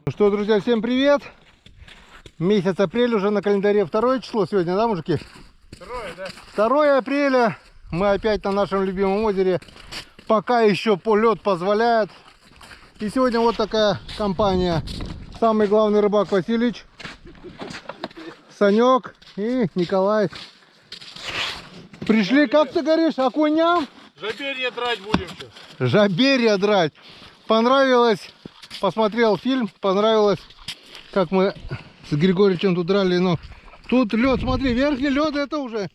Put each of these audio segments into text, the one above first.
Ну что, друзья, всем привет! Месяц апрель уже на календаре, 2 число сегодня, да, мужики? 2 апреля. Мы опять на нашем любимом озере. Пока еще лед позволяет. И сегодня вот такая компания. Самый главный рыбак Васильевич, Санек и Николай. Пришли, как ты говоришь, окуням? Жаберья драть будем сейчас. Жаберья драть. Понравилось, посмотрел фильм, понравилось, как мы с Григорьевичем тут драли. Но тут лед, смотри, верхний лед это уже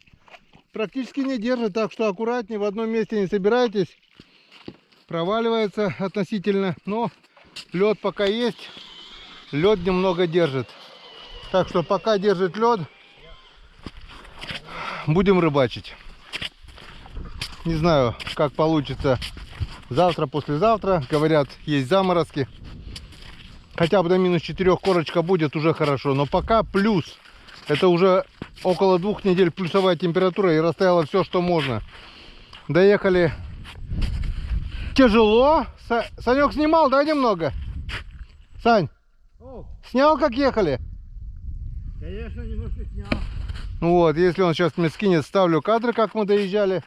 практически не держит, так что аккуратнее, в одном месте не собирайтесь. Проваливается относительно, но лед пока есть, лед немного держит. Так что пока держит лед, будем рыбачить. Не знаю, как получится завтра, послезавтра. Говорят, есть заморозки. Хотя бы до -4 корочка будет, уже хорошо. Но пока плюс. Это уже около 2 недель плюсовая температура. И растаяло все, что можно. Доехали тяжело. Санек снимал, да, немного? Сань, снял, как ехали? Конечно, немножко снял. Ну вот, если он сейчас мне скинет, ставлю кадры, как мы доезжали.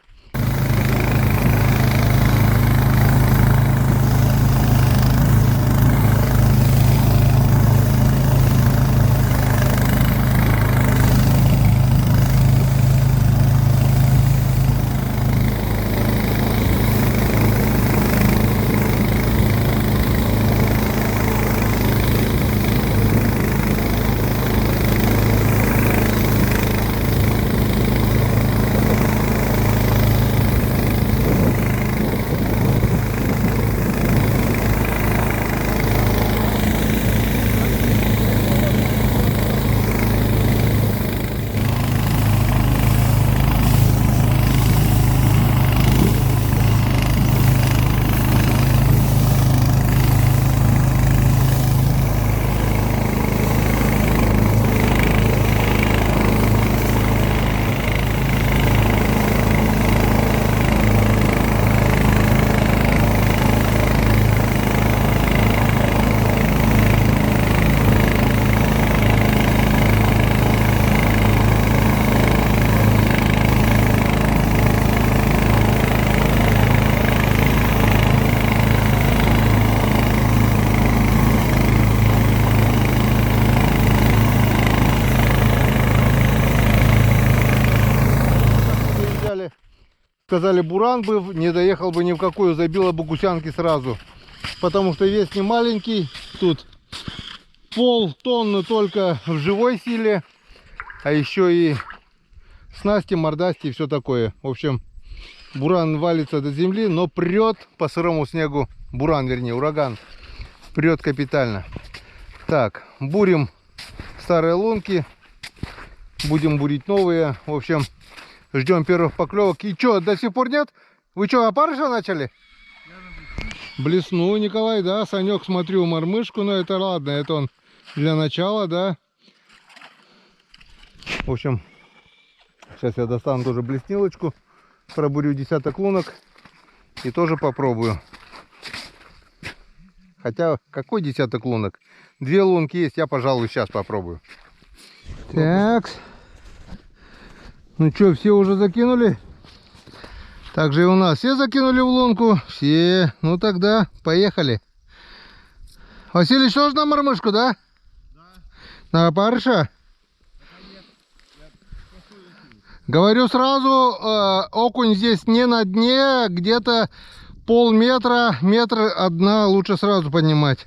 Сказали, буран бы, не доехал бы ни в какую, забило бы гусянки сразу. Потому что вес не маленький. Тут полтонны только в живой силе. А еще и снасти, мордасти и все такое. В общем, буран валится до земли, но прет по сырому снегу. Буран, вернее, ураган. Прет капитально. Так, бурим старые лунки. Будем бурить новые. В общем, ждем первых поклевок. И что, до сих пор нет? Вы что, опарыша начали? Блесну, Николай, да. Санек, смотрю, мормышку, но это ладно. Это он для начала, да. В общем, сейчас я достану тоже блеснилочку. Пробурю десяток лунок. И тоже попробую. Хотя, какой десяток лунок? 2 лунки есть, я, пожалуй, сейчас попробую. Так. Ну что, все уже закинули? Также и у нас все закинули в лунку. Все. Ну тогда поехали. Василий, что ж на мормышку, да? Да. На опарыша? Говорю сразу, окунь здесь не на дне, где-то полметра, метр одна, лучше сразу поднимать.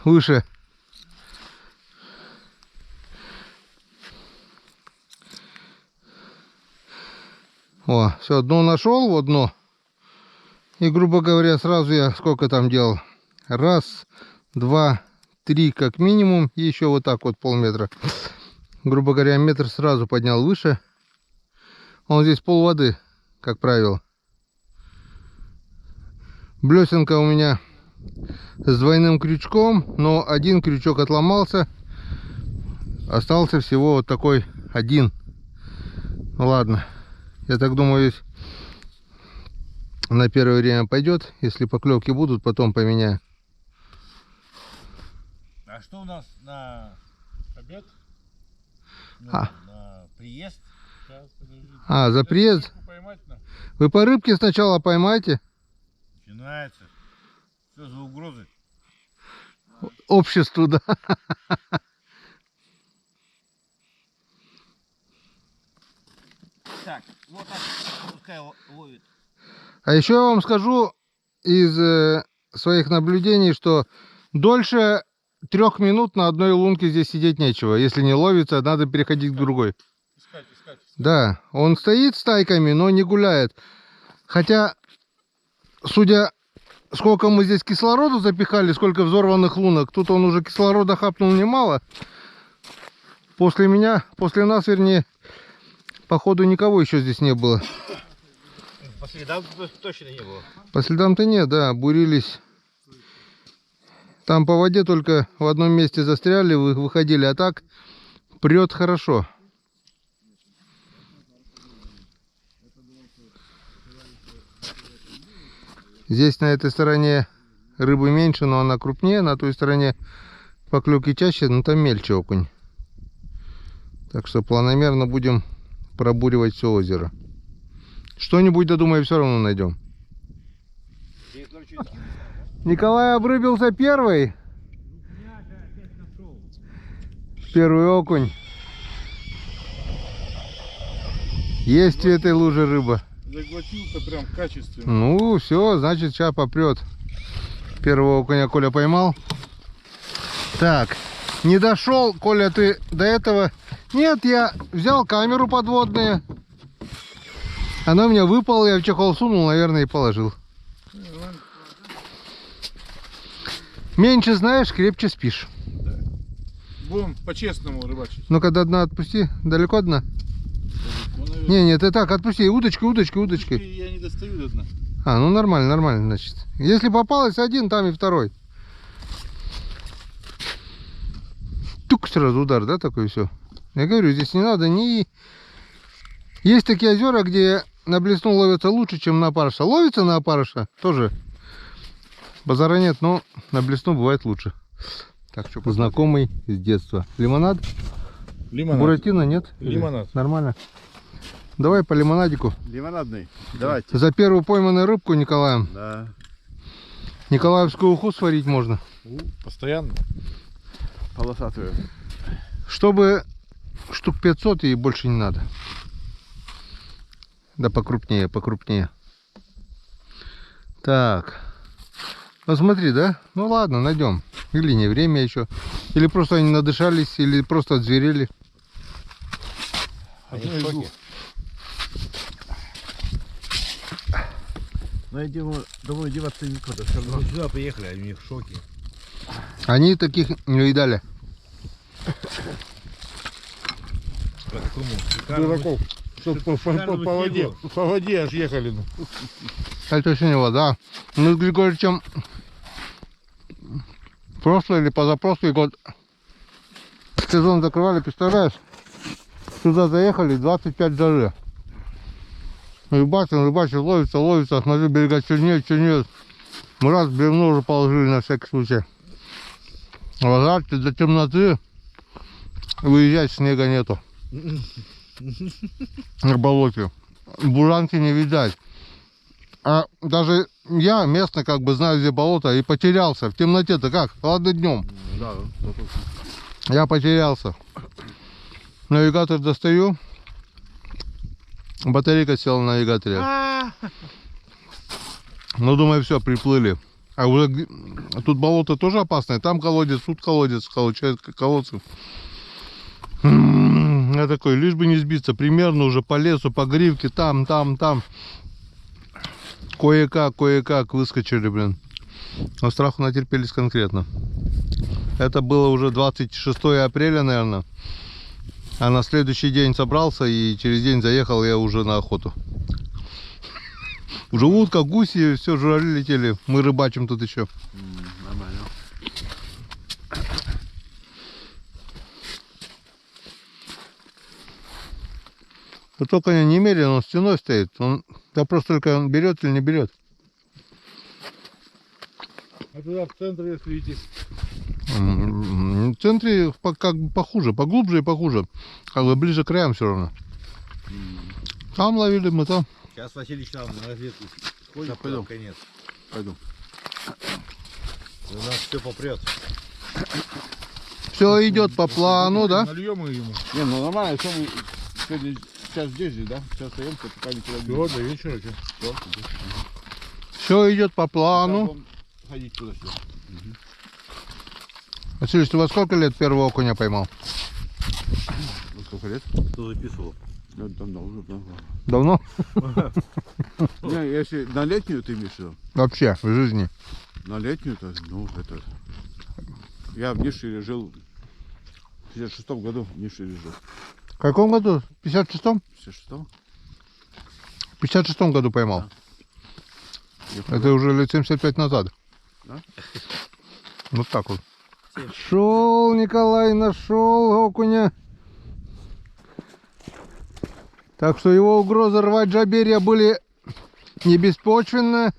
Выше. О, все, дно нашел, вот дно. И, грубо говоря, сразу я сколько там делал? 1, 2, 3 как минимум. И еще вот так вот полметра. Грубо говоря, метр сразу поднял выше. Он здесь пол воды, как правило. Блесенка у меня с двойным крючком, но один крючок отломался. Остался всего вот такой один. Ну ладно. Я так думаю, на первое время пойдет. Если поклевки будут, потом поменяю. А что у нас на обед? Ну, А. на приезд? Сейчас, подожди. А, за приезд? Рыбку поймать надо. Вы по рыбке сначала поймайте. Начинается. Что за угрозы? Обществу, да. Так, вот так, пускай ловит. А еще я вам скажу из своих наблюдений, что дольше 3 минут на одной лунке здесь сидеть нечего. Если не ловится, надо переходить к другой. Искать. Да, он стоит стайками, но не гуляет. Хотя, судя, сколько мы здесь кислорода запихали, сколько взорванных лунок, тут он уже кислорода хапнул немало. После нас, вернее, походу никого еще здесь не было. По следам точно не было. По следам-то нет, да, бурились. Там по воде только в одном месте застряли, выходили, а так прет хорошо. Здесь на этой стороне рыбы меньше, но она крупнее, на той стороне поклевки чаще, но там мельче окунь. Так что планомерно будем пробуривать все озеро. Что-нибудь, да, думаю, все равно найдем. Николай обрыбился первый. Первый окунь. Есть в этой луже рыба. Заглотился прям качественно. Ну, все, значит, сейчас попрет. Первого окуня Коля поймал. Так, не дошел, Коля, ты до этого... Нет, я взял камеру подводную. Она у меня выпала, я в чехол сунул, наверное, и положил. Меньше знаешь, крепче спишь. Будем по-честному рыбачить. Ну-ка, до дна отпусти. Далеко от дна? Не, ты так, отпусти. Удочкой. Я не достаю до дна. А, ну нормально, значит. Если попалось один, там и второй. Тук, сразу удар, да, такой, все. Я говорю, здесь не надо ни... Есть такие озера, где на блесну ловятся лучше, чем на опарыша. Ловится на опарыша тоже. Базара нет, но на блесну бывает лучше. Так, что, знакомый с детства. Лимонад? Лимонад. Буратино нет? Лимонад. Или нормально. Давай по лимонадику. Лимонадный. Давайте. За первую пойманную рыбку Николаем. Да. Николаевскую уху сварить можно. Постоянно. Полосатую. Чтобы штук 500 и больше не надо. Да покрупнее. Так. Ну смотри, да? Ну ладно, найдем. Или не время еще. Или просто они надышались, или просто отзверели. Ну, домой деваться никуда. Все равно. Сюда приехали, они у них в шоке. Они таких не видали. По такому Дураков. Чтоб по воде аж ехали. Это еще не вода. Мы с Григорьевичем прошлый или позапрошлый год сезон закрывали, представляешь? Сюда заехали, 25 жары. Рыбачим, ловится, смотрю, берега чернеют. Мы раз бревно уже положили на всякий случай. Возвращайтесь до темноты, выезжать, снега нету. На болоте. Буранки не видать. А даже я местно как бы знаю, где болото, и потерялся. В темноте-то как? Ладно, днем. Да. Я потерялся. Навигатор достаю. Батарейка села на навигаторе. Ну, думаю, все, приплыли. А уже тут болото тоже опасное. Там колодец, тут колодец, получается, колодцы. Я такой, лишь бы не сбиться. Примерно уже по лесу, по гривке, там. Кое-как выскочили, блин. Но страху натерпелись конкретно. Это было уже 26 апреля, наверное. А на следующий день собрался и через день заехал я уже на охоту. Уже утка, гуси, все, журавли летели. Мы рыбачим тут еще. Нормально. Вот только не мерен, он стеной стоит. Он вопрос только, он берет или не берет. А туда в центр, если идти. центре как бы похуже, поглубже и похуже. Как бы ближе к краям все равно. Там ловили мы там. Сейчас Василий там на разведку сходит, Да, пойдем. конец. Пойду. И у нас все попрет. Все идет по плану, да? Нальем и ему. Не, ну нормально, что мы сегодня сейчас здесь же, да? Сейчас стоимся, пока никуда не Все, до вечера. Че? Все идет по плану. Ходить туда-сюда. Василий, ты во сколько лет первого окуня поймал? Ну, сколько лет? Кто записывал? Ну, давно уже, давно. Давно? Не, если на летнюю ты имеешь в виду? Вообще, в жизни. На летнюю-то, ну, это... Я в Нишире жил в 56-м году, в Нишире жил. В каком году? В 56-м? В 56-м? В 56-м году поймал. Это уже лет 75 назад. Да? Вот так вот. Шел Николай, нашел окуня. Так что его угрозы рвать жаберья были не беспочвенны.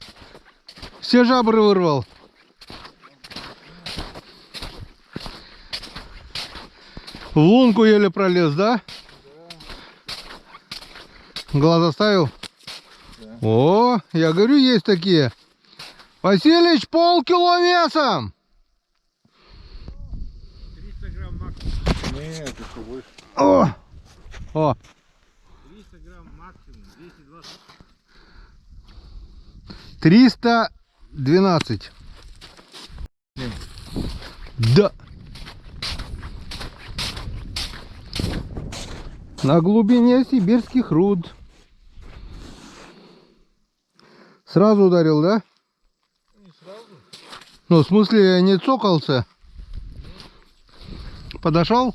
Все жабры вырвал. В лунку еле пролез, да? Глаз оставил? Да. О, я говорю, есть такие. Василич, полкило весом. 300 грамм максимум. Нет, это что больше. О, 300 грамм максимум. 220. 312. Да. На глубине сибирских руд. Сразу ударил, да? Не сразу. Ну, в смысле, не цокался. Подошел,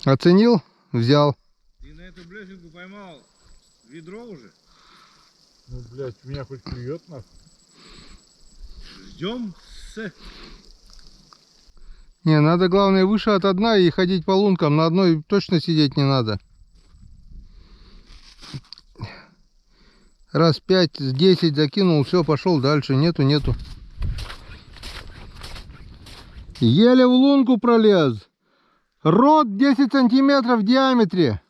оценил, взял. Ты на эту блесенку поймал ведро уже? Ну, блядь, меня хоть клюет нас. Ждем с... Не, надо, главное, выше от дна и ходить по лункам. На одной точно сидеть не надо. Раз 5-10 закинул, все, пошел дальше. Нету. Еле в лунку пролез. Рот 10 сантиметров в диаметре.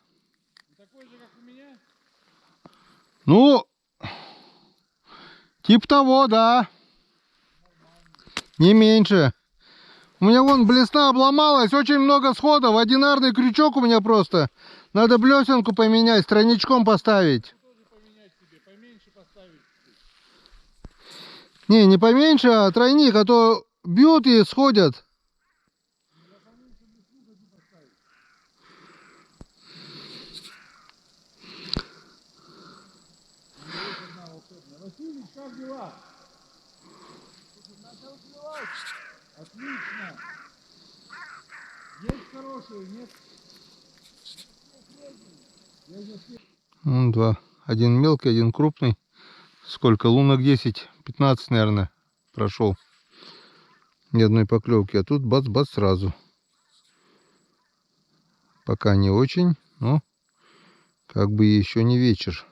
Такой же, как у меня? Ну, типа того, да. Не меньше. У меня вон блесна обломалась, очень много сходов. Одинарный крючок у меня просто. Надо блесенку поменять, страничком поставить. Тоже поменять себе, поменьше поставить. Не поменьше, а тройник, а то бьют и сходят. Василий, как дела? Начал клевать. Отлично. Есть хорошие, нет? Вон два. Один мелкий, один крупный. Сколько? Лунок 10, 15, наверное, прошел. Ни одной поклевки. А тут бац-бац сразу. Пока не очень, но как бы еще не вечер.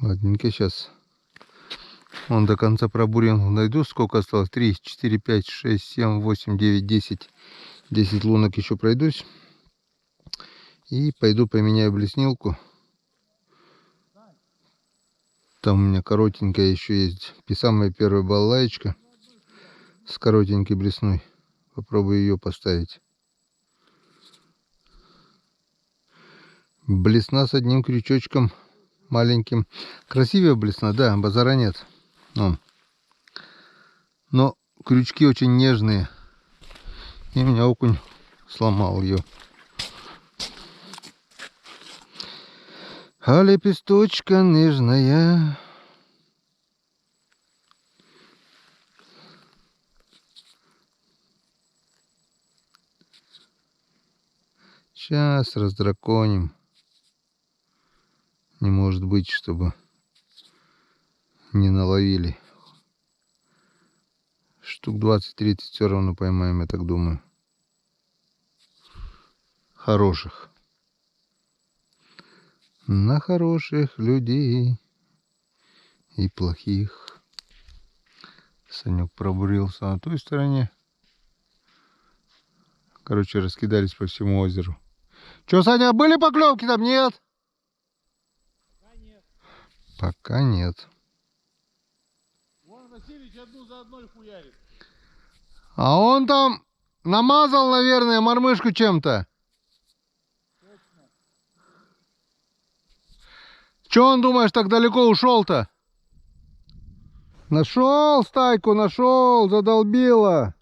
Ладненько, сейчас. Вон до конца пробурен. Найду, сколько осталось? 3, 4, 5, 6, 7, 8, 9, 10. 10 лунок еще пройдусь. И пойду поменяю блеснилку. Там у меня коротенькая еще есть. Самая первая баллаечка с коротенькой блесной. Попробую ее поставить. Блесна с одним крючочком маленьким. Красивая блесна, да, базара нет. Вон. Но крючки очень нежные. И у меня окунь сломал ее. А лепесточка нежная. Сейчас раздраконим. Не может быть, чтобы не наловили. Штук 20-30 все равно поймаем, я так думаю. Хороших. На хороших людей и плохих. Санек пробурился на той стороне. Короче, раскидались по всему озеру. Че, Саня, были поклевки там? Нет? Пока нет. Вон Васильевич одну за одной хуярит. А он там намазал, наверное, мормышку чем-то. Че он, думаешь, так далеко ушел-то? Нашел стайку, нашел, задолбило.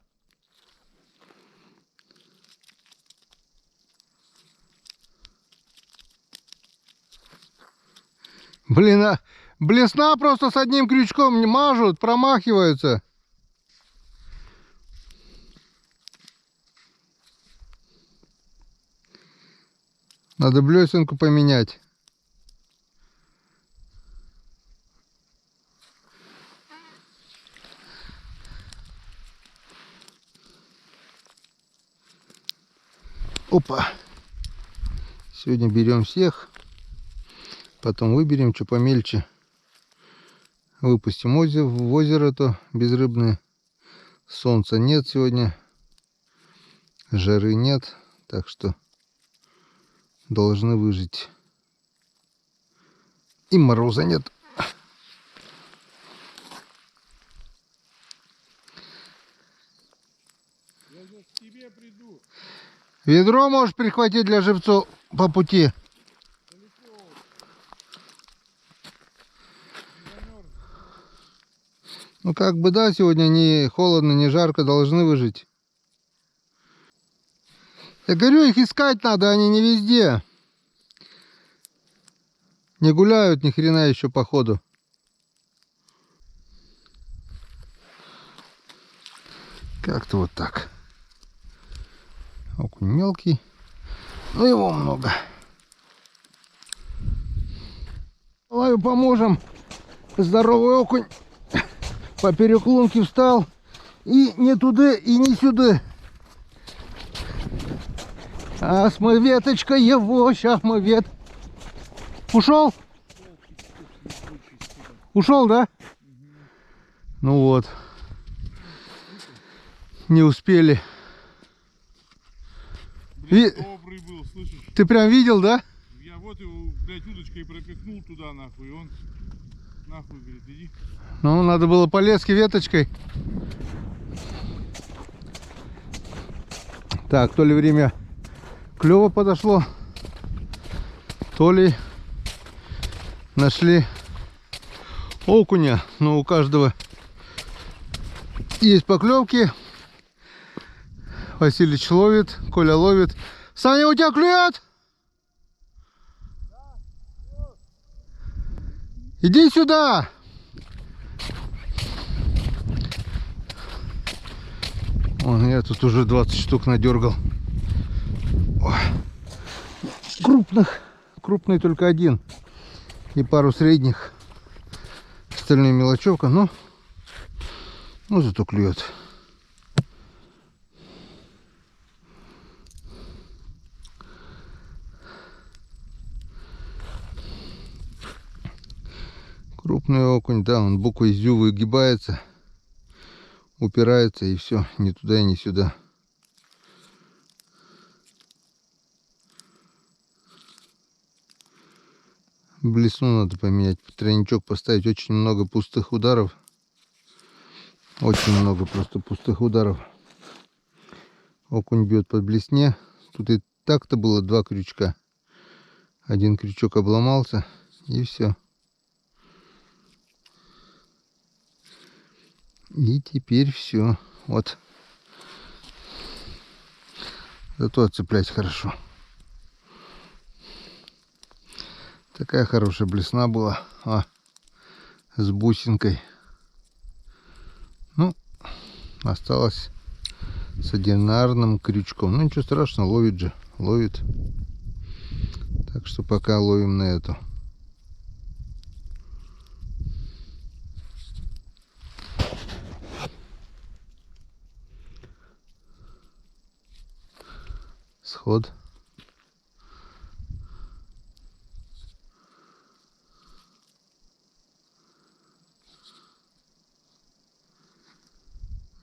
Блин, а блесна просто с одним крючком не мажут, промахиваются. Надо блесенку поменять. Опа. Сегодня берем всех. Потом выберем, что помельче. Выпустим в озеро-то безрыбное. Солнца нет сегодня. Жары нет. Так что должны выжить. И мороза нет. Я сейчас к тебе приду. Ведро можешь прихватить для живцов по пути. Ну как бы да, сегодня не холодно, не жарко, должны выжить. Я говорю, их искать надо, они не везде. Не гуляют ни хрена еще по ходу. Как-то вот так. Окунь мелкий, но его много. Лаю поможем. Здоровый окунь. Поперек лунки встал. И не туда, и не сюда. А с мы веточка его, сейчас мы вет. Ушел? Ушел, да? Ну вот. Не успели. Блин, добрый был, слышишь? Ты прям видел, да? Я вот его, блядь, удочкой пропихнул туда, нахуй, и он, нахуй, говорит, иди. Ну, надо было по леске веточкой. Так, то ли время клёва подошло, то ли нашли окуня. Но у каждого есть поклевки. Василич ловит, Коля ловит. Саня, у тебя клюет? Иди сюда. Вон, я тут уже 20 штук надергал. Ой. Крупных. Крупный только один. И пару средних. Остальные мелочевка, но зато клюет. Крупный окунь, да, он буквой зю выгибается, упирается и все, ни туда и ни сюда. Блесну надо поменять, тройничок поставить. Очень много пустых ударов. Очень много просто пустых ударов. Окунь бьет по блесне. Тут и так-то было 2 крючка. Один крючок обломался и все. И теперь все. Вот. Зато отцеплять хорошо. Такая хорошая блесна была. С бусинкой. Ну, осталось с одинарным крючком. Ну, ничего страшного, ловит же. Ловит. Так что пока ловим на эту. Сход.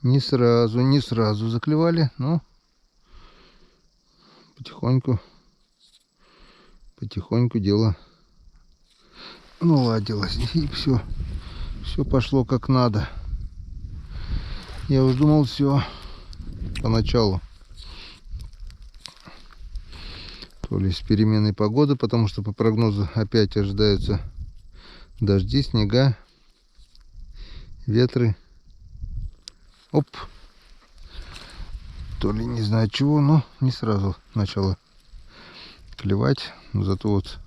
Не сразу заклевали, но потихоньку дело наладилось. И все пошло как надо. Я уж думал, все поначалу. То ли с переменной погоды, потому что по прогнозу опять ожидаются дожди, снега, ветры. Оп. То ли не знаю чего, но не сразу начало клевать. Зато вот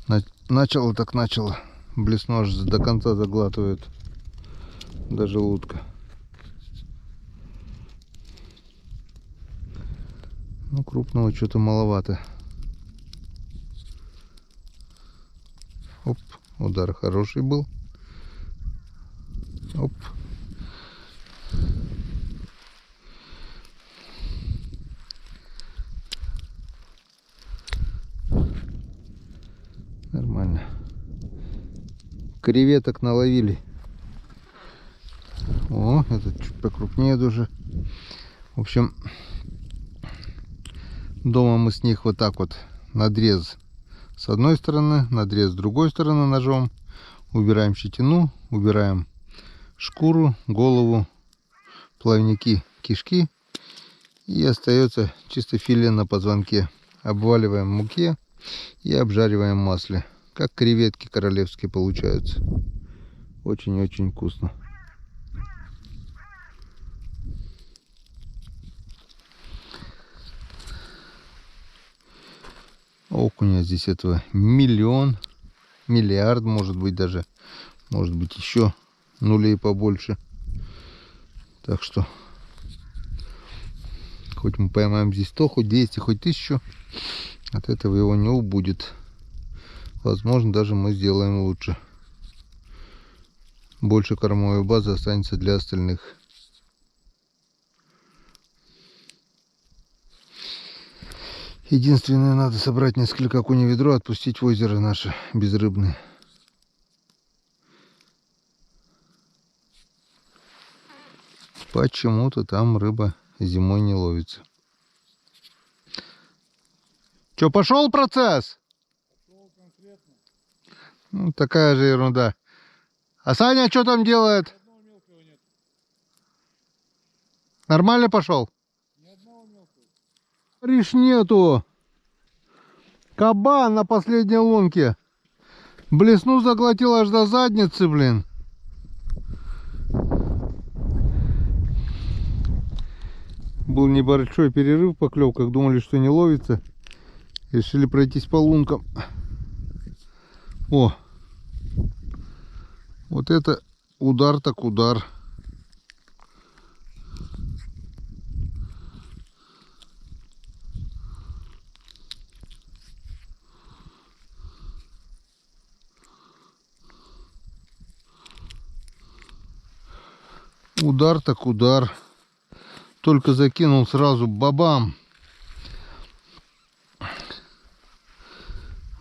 начало. Блесну аж до конца заглатывает даже утка. Ну, крупного что-то маловато. Оп, удар хороший был. Оп. Нормально. Креветок наловили. О, этот чуть покрупнее уже. В общем, дома мы с них вот так вот надрез с одной стороны, надрез с другой стороны ножом. Убираем щетину, убираем шкуру, голову, плавники, кишки. И остается чисто филе на позвонке. Обваливаем в муке и обжариваем в масле. Как креветки королевские получаются. Очень-очень вкусно. Окуня здесь этого миллион, миллиард, может быть даже, может быть еще нулей побольше. Так что хоть мы поймаем здесь 100, хоть 200, хоть 1000, от этого его не убудет. Возможно, даже мы сделаем лучше. Больше кормовой базы останется для остальных. Единственное, надо собрать несколько окуней в ведро, отпустить в озеро наше безрыбное. Почему-то там рыба зимой не ловится. Че, пошел процесс? Пошел конкретно. Ну, такая же ерунда. А Саня что там делает? Одного мелкого нет. Нормально пошел? Ни одного мелкого. Говоришь, нету. Кабан на последней лунке. Блесну заглотил аж до задницы, блин. Был небольшой перерыв в поклевках. Думали, что не ловится. Решили пройтись по лункам. О! Вот это удар так удар. Удар так удар. Только закинул сразу бабам.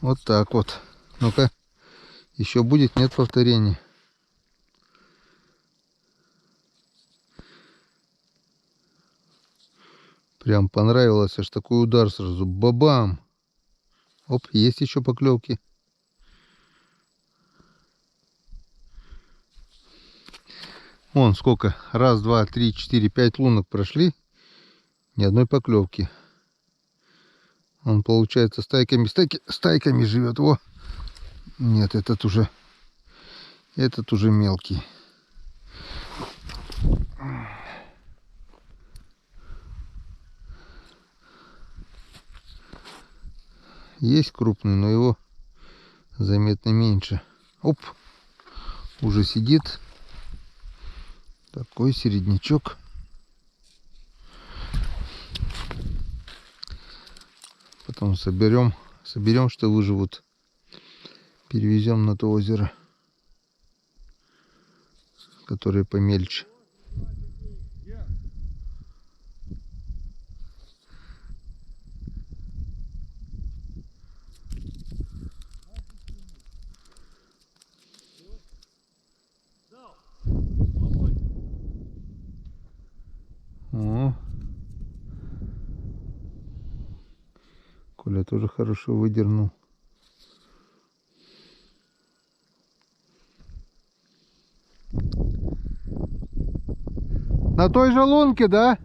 Вот так вот. Ну-ка. Еще будет, нет повторения. Прям понравилось. Аж такой удар сразу. Бабам. Оп, есть еще поклевки. Вон сколько. Раз, два, три, четыре, 5 лунок прошли. Ни одной поклевки. Он, получается, стайками живет. Во. Нет, этот уже мелкий. Есть крупный, но его заметно меньше. Оп, уже сидит. Такой середнячок. Потом соберем, что выживут. Перевезем на то озеро, которое помельче. О. Коля тоже хорошо выдернул. На той же лунке, да?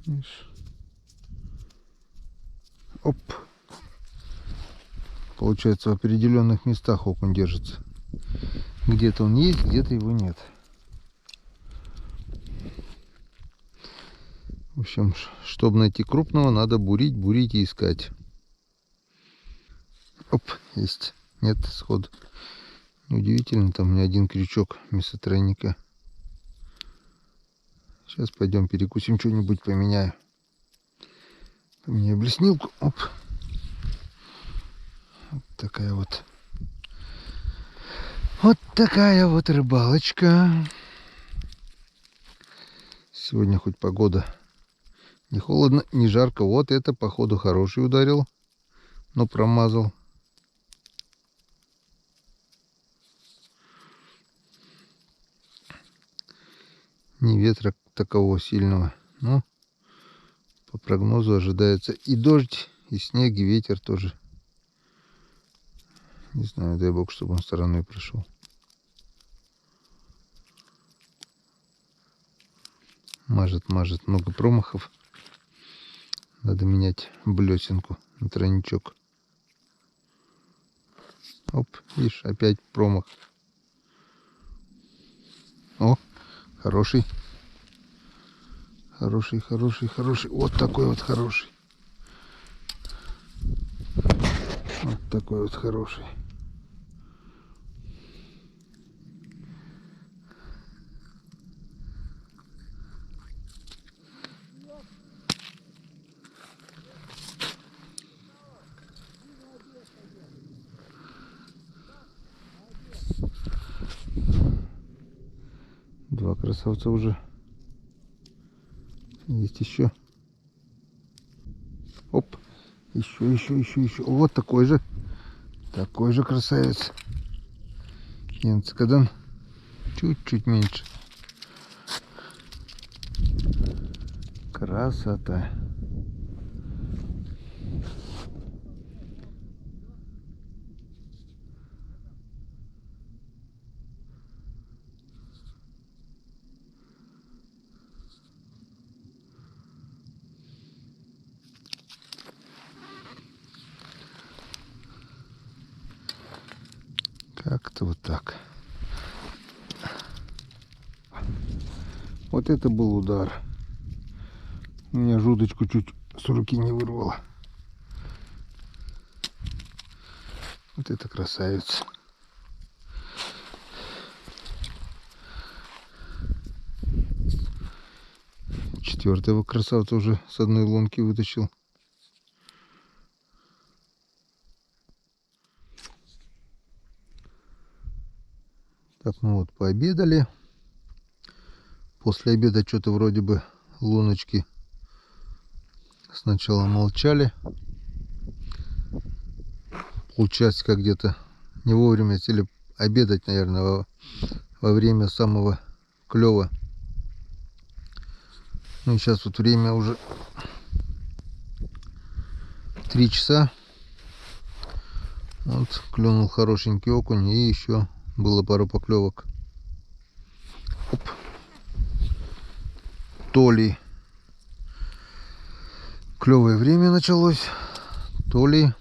Видишь? Оп. Получается, в определенных местах окунь держится. Где-то он есть, где-то его нет. В общем, чтобы найти крупного, надо бурить, бурить и искать. Оп, есть. Нет, сход. Неудивительно, там не один крючок вместо тройника. Сейчас пойдем перекусим, что-нибудь поменяю. Поменяю блеснилку. Оп. Вот такая вот. Вот такая вот рыбалочка. Сегодня хоть погода не холодно, не жарко. Вот это, походу, хороший ударил. Но промазал. Ни ветра такого сильного. Но по прогнозу ожидается и дождь, и снег, и ветер тоже. Не знаю, дай бог, чтобы он стороной прошел. Мажет, мажет. Много промахов. Надо менять блесенку на тройничок. Оп, видишь, опять промах. О, хороший. Хороший, хороший, хороший. Вот такой вот хороший. Вот такой вот хороший. Два красавца уже. Есть еще. Оп. Еще. Вот такой же. Такой же красавец. Янцкадан. Чуть-чуть меньше. Красота. Как-то вот так. Вот это был удар. У меня жудочку чуть с руки не вырвало. Вот это красавец. Четвертого красавца уже с одной лунки вытащил. Так, ну вот, пообедали. После обеда что-то вроде бы луночки сначала молчали. Полчасика где-то не вовремя сели обедать, наверное, во время самого клёва. Ну и сейчас вот время уже 3 часа. Вот клюнул хорошенький окунь, и еще было пару поклевок. Оп. То ли клевое время началось, то ли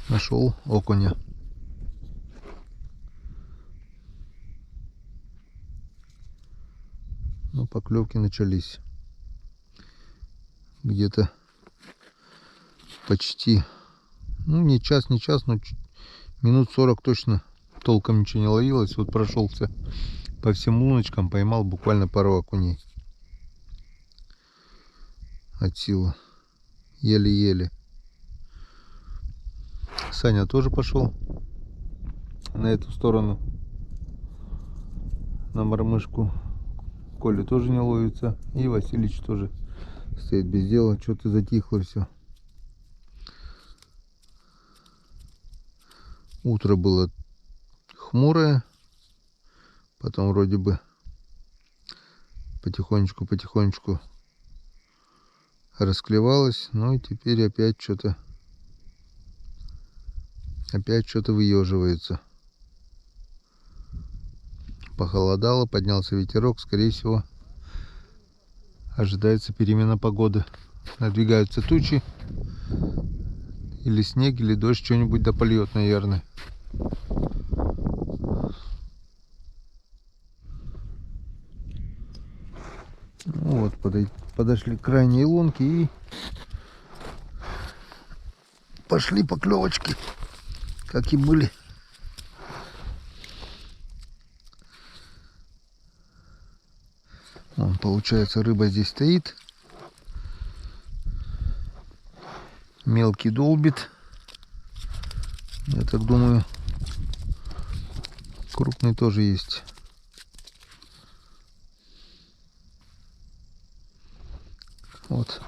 нашел окуня. Но поклевки начались. Где-то почти, ну не час, но минут 40 точно толком ничего не ловилось. Вот прошелся по всем луночкам, поймал буквально пару окуней. От силы. Еле-еле. Саня тоже пошел на эту сторону. На мормышку. Коля тоже не ловится. И Василич тоже стоит без дела. Что-то затихло все. Утро было хмурое. Потом вроде бы потихонечку расклевалась, ну и теперь опять что-то выеживается. Похолодало, поднялся ветерок, скорее всего ожидается перемена погоды. Надвигаются тучи, или снег, или дождь, что-нибудь да польет, наверное. Ну вот, подошли к крайней лунке и пошли поклевочки, как и были. Вон, получается, рыба здесь стоит. Мелкий долбит. Я так думаю, крупный тоже есть. Вот.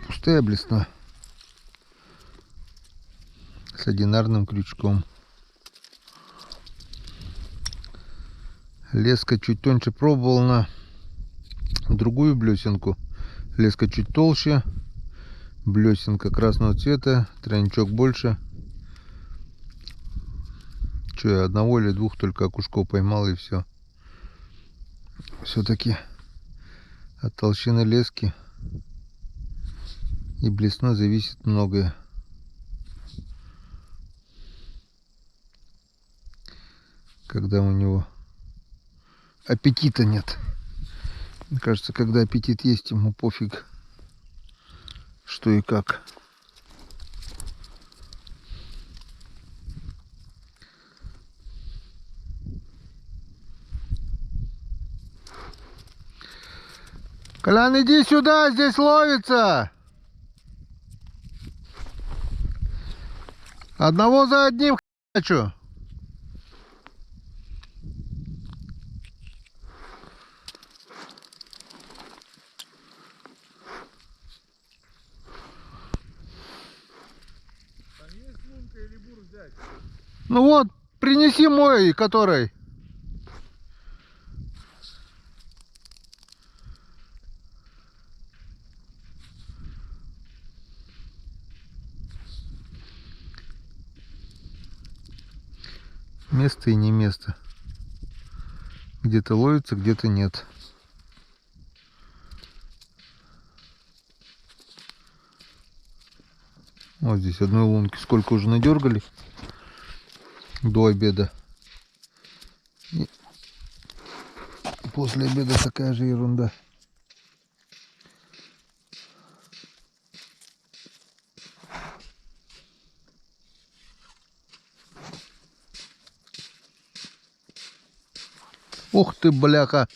Пустая блесна. С одинарным крючком. Леска чуть тоньше, пробовал на другую блесенку. Леска чуть толще. Блесенка красного цвета. Тройничок больше. Че, я одного или двух только окушков поймал, и все. Все-таки от толщины лески и блесны зависит многое. Когда у него аппетита нет. Мне кажется, когда аппетит есть, ему пофиг, что и как. Колян, иди сюда, здесь ловится. Одного за одним хочу. Там есть лунка или бур взять? Ну вот, принеси мой, который. Место и не место. Где-то ловится, где-то нет. Вот здесь одной лунки сколько уже надергали до обеда. И после обеда такая же ерунда. Ух ты, бляха.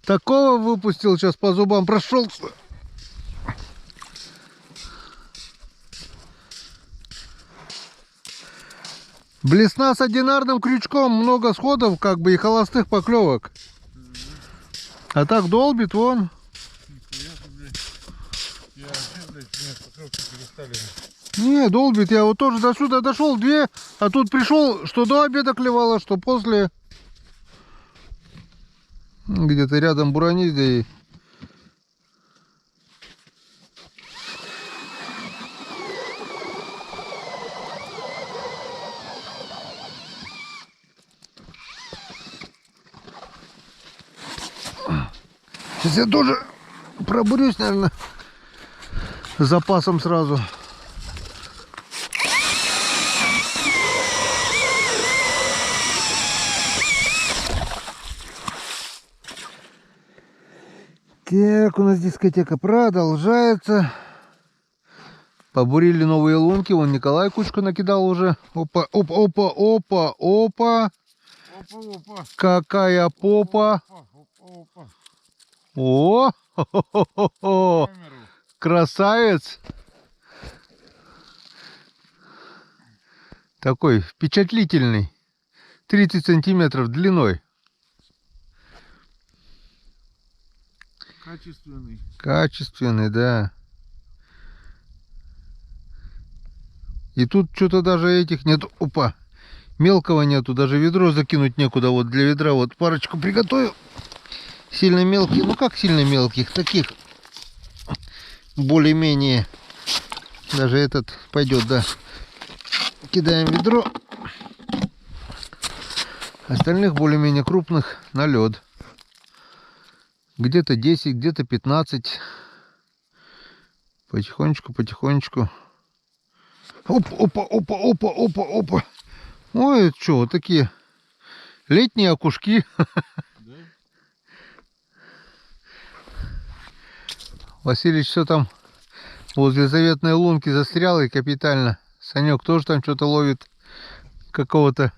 Такого выпустил, сейчас по зубам прошелся. Блесна с одинарным крючком, много сходов, как бы, и холостых поклевок. А так долбит, вон. Нихуя ты, блядь. Я вообще, блядь, меня поклевки перестали. Не, долбит, я вот тоже до сюда дошел, две, а тут пришел, что до обеда клевало, что после. Где-то рядом буранись, да и... Сейчас я тоже пробурюсь, наверное, с запасом сразу. Так, у нас дискотека продолжается. Побурили новые лунки. Вон Николай кучку накидал уже. Опа, опа, опа, опа, опа. Опа-опа. Какая попа. Опа-опа. О, хо-хо-хо-хо. Камеру. Красавец. Такой впечатлительный. 30 сантиметров длиной. Качественный. Качественный, да. И тут что-то даже этих нет. Опа. Мелкого нету, даже ведро закинуть некуда. Вот для ведра вот парочку приготовил. Сильно мелкие, ну как сильно мелких, таких более-менее. Даже этот пойдет, да. Кидаем ведро. Остальных более-менее крупных на лед. Где-то 10, где-то 15. Потихонечку, потихонечку. Опа, опа, опа, опа, опа, опа. Ой, это что, вот такие летние окушки. Да? Василич все там возле заветной лунки застрял и капитально. Санек тоже там что-то ловит. Какого-то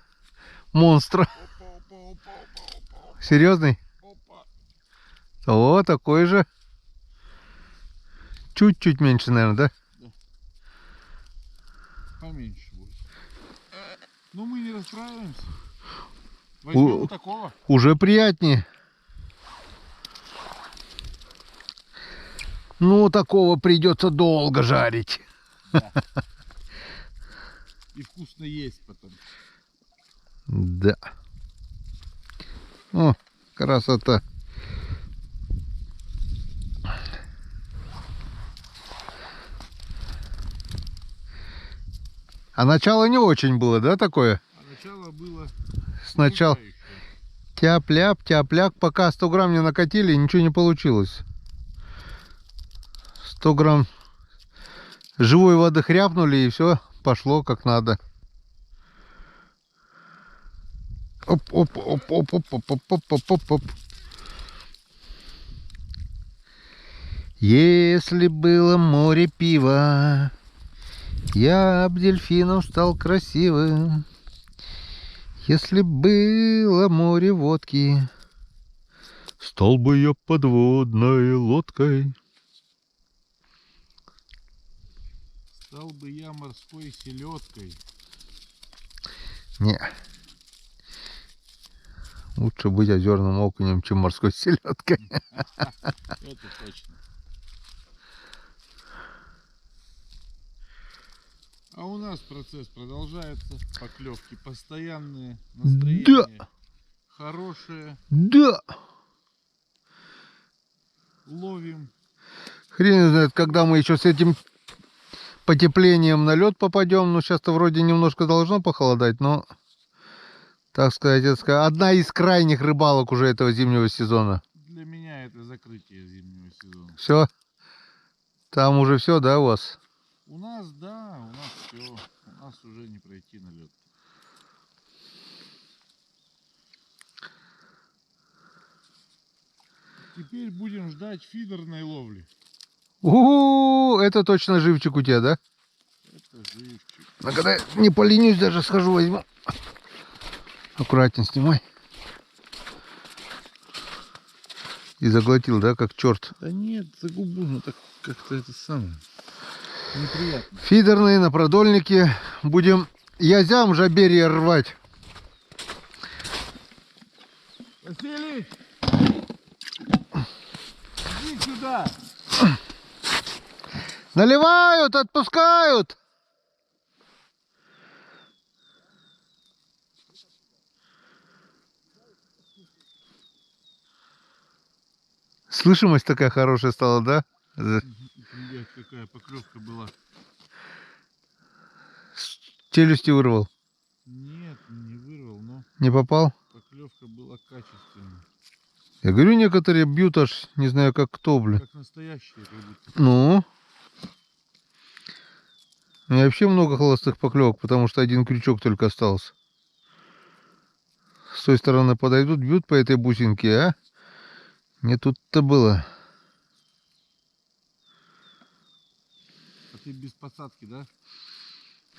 монстра. Серьезный? О, такой же. Чуть-чуть меньше, наверное, да? Поменьше будет. Ну мы не расстраиваемся. Возьмем вот такого. Уже приятнее. Ну, такого придется долго жарить. Да. И вкусно есть потом. Да. О, красота. А начало не очень было, да, такое? А начало было Сначала пугающее. тяп-ляп, тяп-ляп, пока 100 грамм не накатили, ничего не получилось. 100 грамм живой воды хряпнули, и все пошло как надо. Оп, оп, оп, оп, оп, оп, оп, оп, оп, оп, оп. Если было море пива, я б дельфином стал красивым. Если было море водки, стал бы я подводной лодкой. Стал бы я морской селедкой. Не. Лучше быть озерным окунем, чем морской селедкой. Это точно. А у нас процесс продолжается. Поклевки постоянные. Настроение хорошее. Да. Ловим. Хрен знает, когда мы еще с этим потеплением на лед попадем. Ну, сейчас-то вроде немножко должно похолодать, но, так сказать, это одна из крайних рыбалок уже этого зимнего сезона. Для меня это закрытие зимнего сезона. Все. Там уже все, да, у вас? У нас, да, у нас все. У нас уже не пройти на лед. Теперь будем ждать фидерной ловли. Это точно живчик у тебя, да? Это живчик. А когда я не поленюсь, даже схожу возьму. Аккуратнее снимай. И заглотил, да, как черт. Да нет, за губу, ну так как-то это самое. Неприятно. Фидерные на продольнике. Будем язям жаберья рвать. Василий! Иди сюда! Наливают, отпускают. Слышимость такая хорошая стала, да? Блядь, какая поклевка была. Челюсти вырвал. Нет, не вырвал, но Не попал? поклевка была качественная. Я говорю, некоторые бьют аж, не знаю как кто, блин. Как настоящие, как будто. Ну? У меня вообще много холостых поклевок, потому что один крючок только остался. С той стороны подойдут, бьют по этой бусинке, а? Не тут-то было. А ты без посадки, да?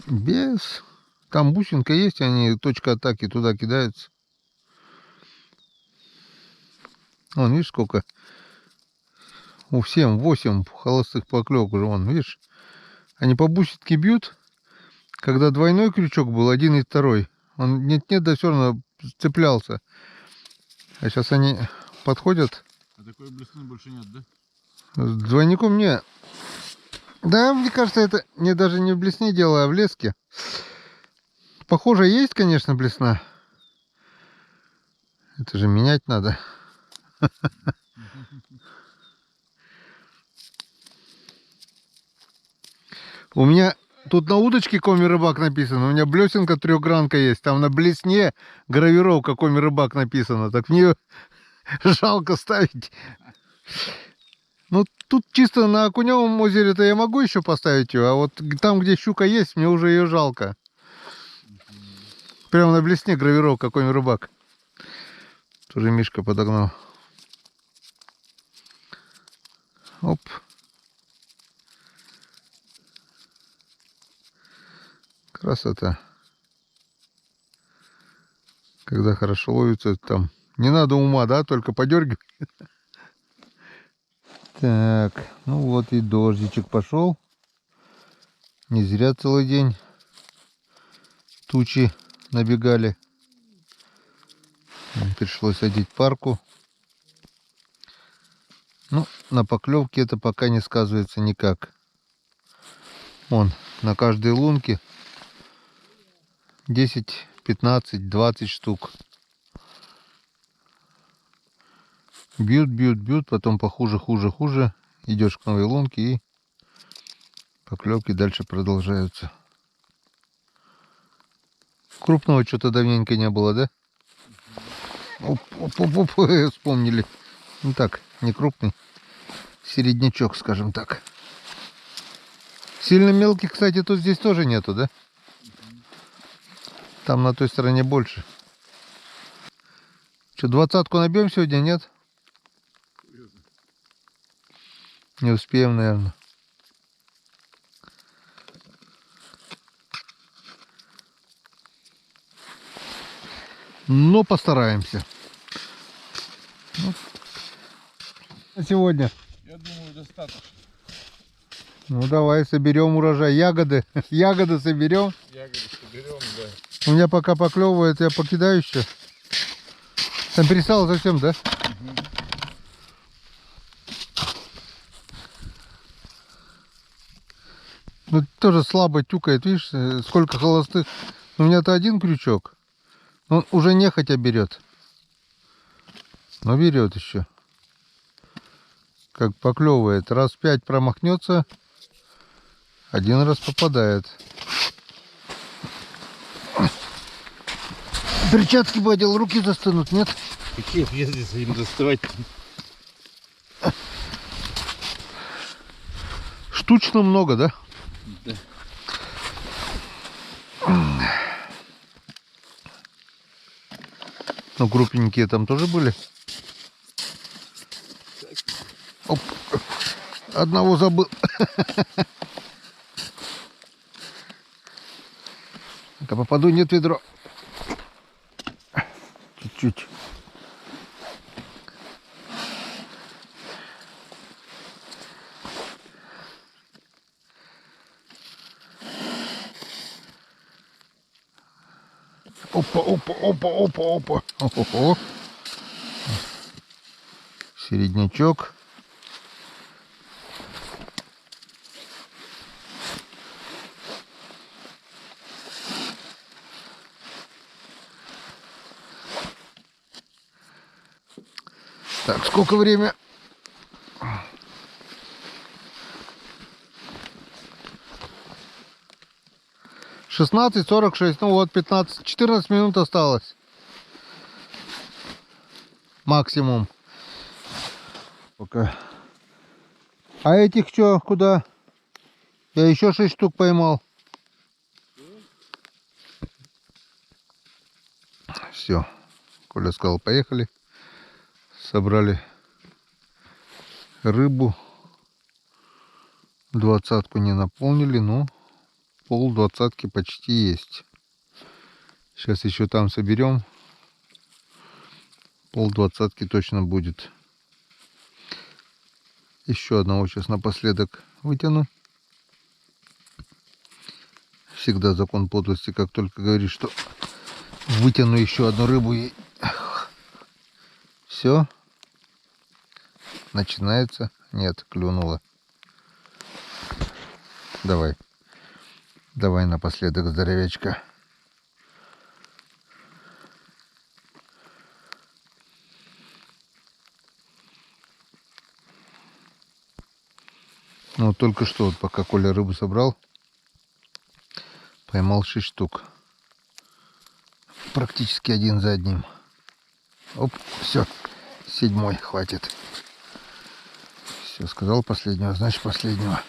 Без. Там бусинка есть, они точка атаки туда кидаются. Вон, видишь, сколько? У всем 8 холостых поклевок уже, вон, видишь? Они по бусинке бьют. Когда двойной крючок был, один и второй. Он нет-нет, да все равно цеплялся. А сейчас они подходят. А такой блесны больше нет, да? С двойником не. Да, мне кажется, это не даже не в блесне дело, а в леске. Похоже, есть, конечно, блесна. Это же менять надо. У меня тут на удочке Коми Рыбак написано. У меня блесенка трехгранка есть. Там на блесне гравировка Коми Рыбак написано. Так мне жалко ставить. Ну, тут чисто на Окуневом озере-то я могу еще поставить ее. А вот там, где щука есть, мне уже ее жалко. Прямо на блесне гравировка Коми Рыбак. Тоже Мишка подогнал. Оп. Красота. Когда хорошо ловится, там не надо ума, да, только подергивай. Так, ну вот и дождичек пошел. Не зря целый день тучи набегали. Пришлось одеть парку. Ну, на поклевке это пока не сказывается никак. Вон, на каждой лунке 10, 15, 20 штук. Бьют, бьют, бьют, потом похуже, хуже. Идешь к новой лунке и поклевки дальше продолжаются. Крупного что-то давненько не было, да? Оп, оп, оп, оп, вспомнили. Ну так, не крупный. Середнячок, скажем так. Сильно мелких, кстати, тут здесь тоже нету, да? Там на той стороне больше. Что, 20-ку набьем сегодня, нет? Не успеем, наверное. Но постараемся. Ну, на сегодня. Я думаю, достаточно. Ну давай соберем урожай. Ягоды. Ягоды соберем. Ягоды соберем, да. У меня пока поклевывает, я покидаю еще. Там перестало совсем, да? Ну тоже слабо тюкает, видишь, сколько холостых. У меня-то один крючок. Он уже нехотя берет. Но берет еще. Как поклевывает. Раз 5 промахнется, один раз попадает. Перчатки бы одел, руки застынут, нет? Какие ездить им доставать? Штучно много, да? Да. Ну, крупненькие там тоже были. Оп. Одного забыл. Ну-ка, попаду, нет, ведро. Чуть-чуть. Опа, опа, опа, опа, опа. О-хо-хо. Середнячок. Так, сколько время? — 16:46. Ну вот, 14 минут осталось. Максимум. Пока. А этих что, куда? Я еще 6 штук поймал. Все. Коля сказал, поехали. Собрали рыбу. 20-ку не наполнили, но пол 20-ки почти есть. Сейчас еще там соберем. Пол 20-ки точно будет. Еще одного сейчас напоследок вытяну. Всегда закон подлости, как только говоришь, что вытяну еще одну рыбу и все. Начинается. Нет, клюнула. Давай. Давай напоследок, здоровячка. Ну, вот только что, вот пока Коля рыбу собрал, поймал 6 штук. Практически один за одним. Оп, все, 7-й, хватит. Все, сказал последнего, значит последнего.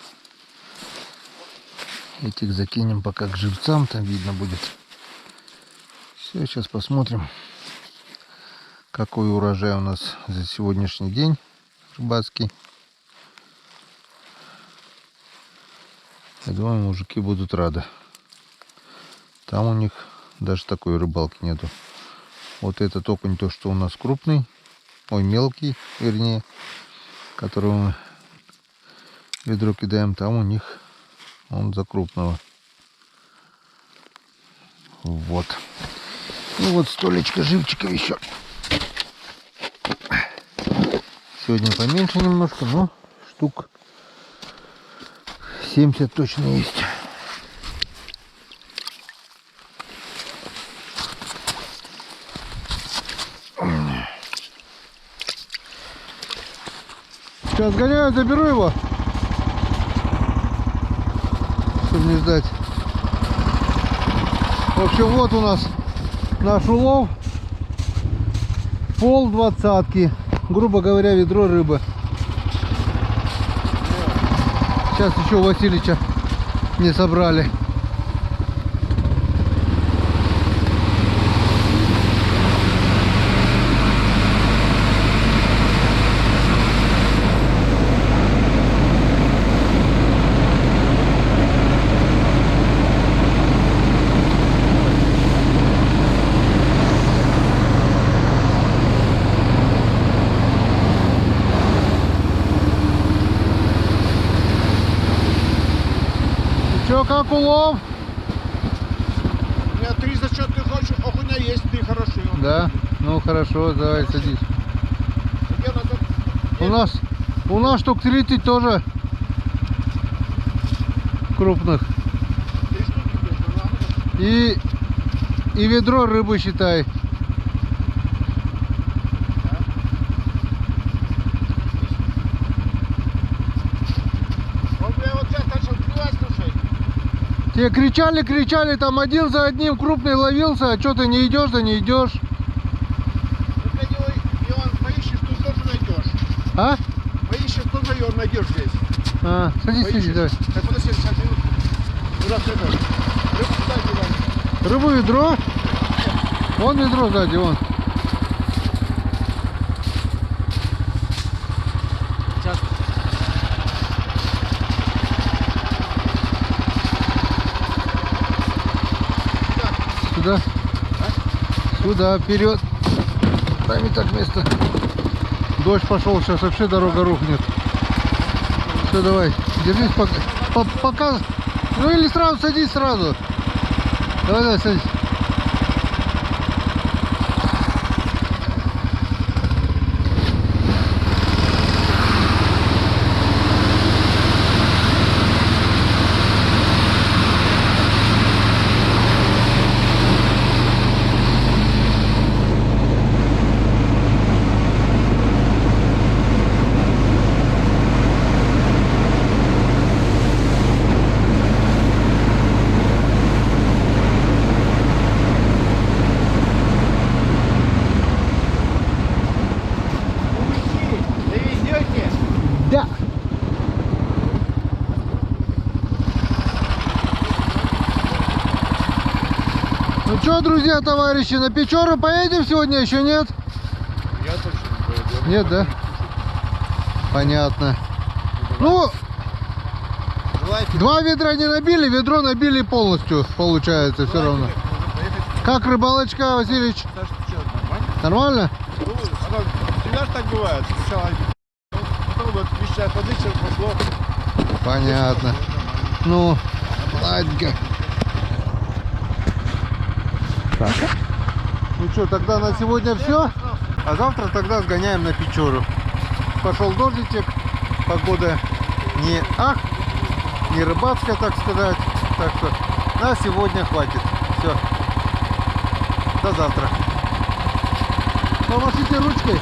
Этих закинем пока к живцам, там видно будет. Все, сейчас посмотрим, какой урожай у нас за сегодняшний день рыбацкий. Я думаю, мужики будут рады. Там у них даже такой рыбалки нету. Вот этот окунь, то, что у нас крупный, ой, мелкий, вернее, которого мы ведро кидаем, там у них он за крупного. Вот. Ну вот столечко живчиков еще. Сегодня поменьше немножко, но штук 70 точно есть. Сейчас гоняю, заберу его, чтобы не ждать. В общем, вот у нас наш улов. Пол 20-ки. Грубо говоря, ведро рыбы. Сейчас еще у Василича не собрали. Че, как улов? У меня 3 зачетных окуня есть, 3 хорошие. Да? Ну хорошо, давай садись. У нас штук 30 тоже крупных. 3 штуки есть, И ведро рыбы, считай. Те кричали, там один за одним крупный ловился, а что ты не идешь, да не идешь. Поищешь, тут тоже найдешь. А? Поищешь, тоже ее найдешь здесь. А, садись, давай. Так, подожди, 60 минут. Куда рыбу? Рыбу сюда девай. Рыбу ведро? Вон ведро сзади, вон. Сейчас. Сюда. Сюда, вперед. Дай мне так место. Дождь пошел, сейчас вообще дорога рухнет. Все, давай. Держись пока. Ну или сразу садись сразу. Давай, садись. Да. Ну что, друзья, товарищи, на Печору поедем сегодня, еще нет? Я точно не поеду. Нет, да? Понятно. Ну, Желаете? 2 ведра не набили, ведро набили полностью, получается, все равно. Как рыбалочка, Васильевич? Саша, ты что, нормально? Нормально? Ну, всегда так бывает. Сначала потом вот вещать воды, все пошло. Понятно. Ну, ладненько. Так. Ну что, тогда на сегодня все. А завтра тогда сгоняем на Печору. Пошел дождичек. Погода не ах, не рыбацкая, так сказать. Так что на сегодня хватит. Все. До завтра. Помашите ручкой.